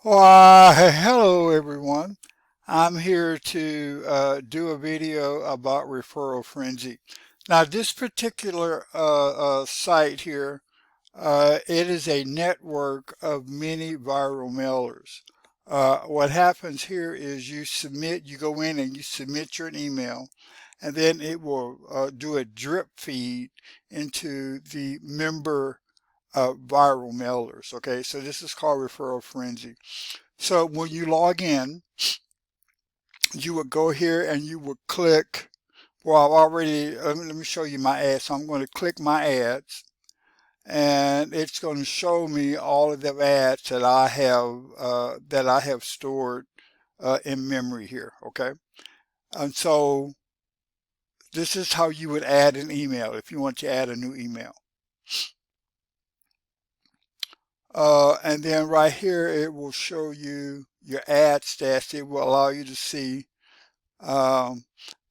Why, hello everyone. I'm here to do a video about Referral Frenzy. Now, this particular site here, it is a network of many viral mailers. What happens here is you go in and you submit your email, and then it will do a drip feed into the member viral mailers. Okay, so this is called Referral Frenzy. So when you log in, you would go here and you would click, well, I've already, let me show you my ads. So I'm going to click my ads and it's going to show me all of the ads that I have stored in memory here. Okay. And so this is how you would add an email if you want to add a new email. And then right here, it will show you your ad stats. It will allow you to see Um,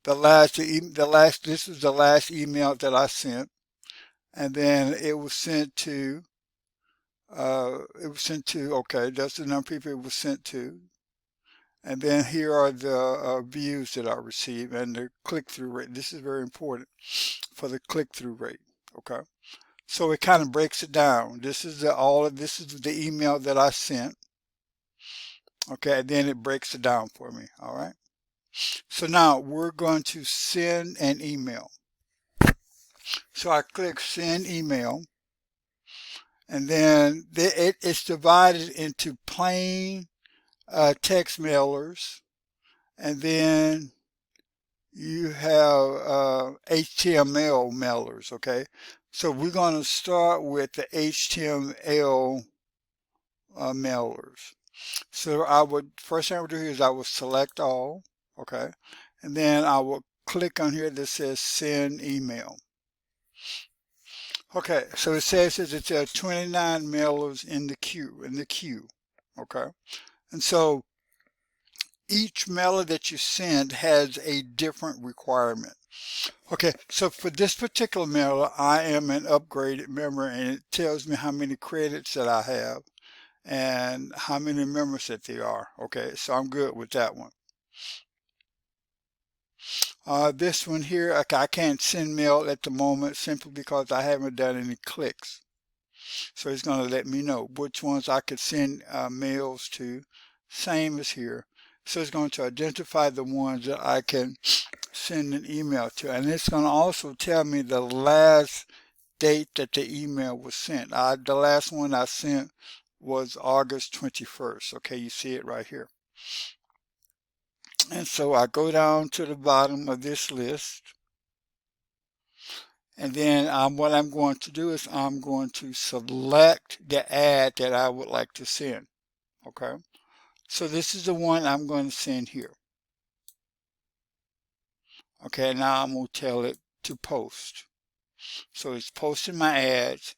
this was the last email that I sent, and then okay, that's the number of people it was sent to. And then here are the views that I received and the click-through rate. This is very important for the click-through rate. Okay. So it kind of breaks it down. This is the email that I sent. Okay, and then it breaks it down for me. All right. So now we're going to send an email. So I click send email, and then it's divided into plain text mailers, and then you have HTML mailers. Okay, so we're going to start with the HTML mailers. So first thing I would do here is I would select all. Okay, and then I will click on here that says send email. Okay, so it says that it's 29 mailers in the queue. Okay, and so each mailer that you send has a different requirement. Okay, so for this particular mailer, I am an upgraded member, and it tells me how many credits that I have and how many members that they are. Okay, so I'm good with that one. This one here, I can't send mail at the moment simply because I haven't done any clicks. So it's going to let me know which ones I could send mails to, same as here. So it's going to identify the ones that I can send an email to. And it's going to also tell me the last date that the email was sent. The last one I sent was August 21st. Okay, you see it right here. And so I go down to the bottom of this list. And then what I'm going to do is I'm going to select the ad that I would like to send. Okay, so this is the one I'm going to send here. Okay, now I'm going to tell it to post. So it's posting my ads,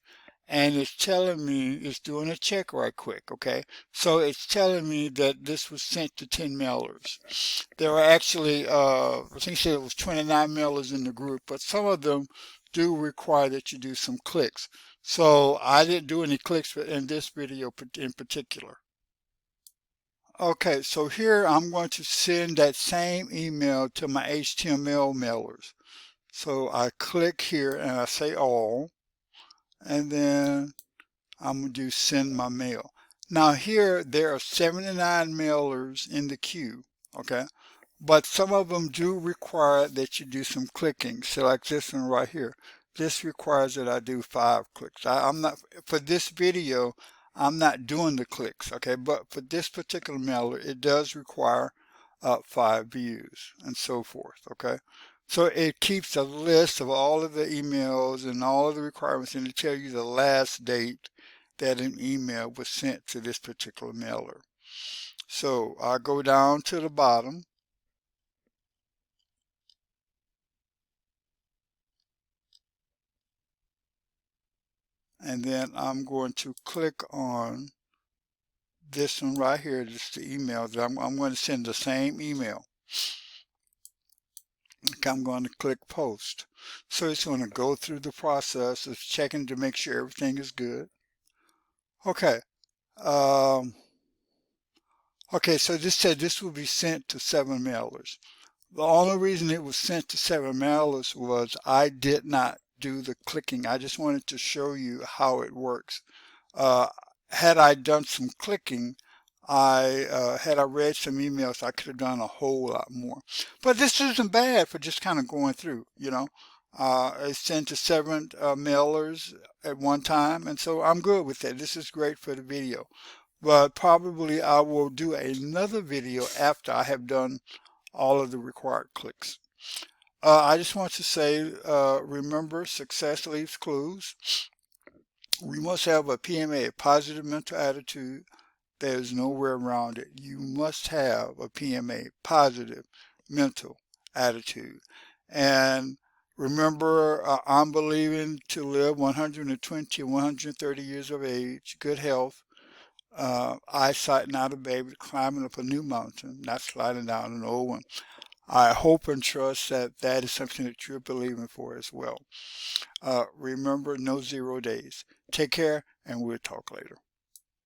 and it's telling me, it's doing a check right quick. Okay, so it's telling me that this was sent to 10 mailers. There are actually, I think it was 29 mailers in the group, but some of them do require that you do some clicks. So I didn't do any clicks in this video in particular. Okay, so here I'm going to send that same email to my HTML mailers. So I click here and I say all, and then I'm going to do send my mail. Now here there are 79 mailers in the queue, okay? But some of them do require that you do some clicking. So like this one right here. This requires that I do 5 clicks. I'm not, for this video, I'm not doing the clicks, okay? But for this particular mailer, it does require 5 views and so forth, okay? So it keeps a list of all of the emails and all of the requirements, and it tells you the last date that an email was sent to this particular mailer. So I go down to the bottom, and then I'm going to click on this one right here. This is the email that I'm going to send the same email. I'm going to click post. So it's going to go through the process of checking to make sure everything is good. Okay. Um, Okay, so this said this will be sent to 7 mailers. The only reason it was sent to 7 mailers was I did not do the clicking. I just wanted to show you how it works. Uh, had I done some clicking, had I read some emails, I could have done a whole lot more. But this isn't bad for just kind of going through, you know. It's sent to 7 mailers at one time, and so I'm good with that. This is great for the video. But probably I will do another video after I have done all of the required clicks. I just want to say, remember, success leaves clues. We must have a PMA, a positive mental attitude. There's nowhere around it. You must have a PMA, positive mental attitude. And remember, I'm believing to live 120 or 130 years of age, good health, eyesight not a baby, climbing up a new mountain, not sliding down an old one. I hope and trust that that is something that you're believing for as well. Remember, no 0 days. Take care, and we'll talk later.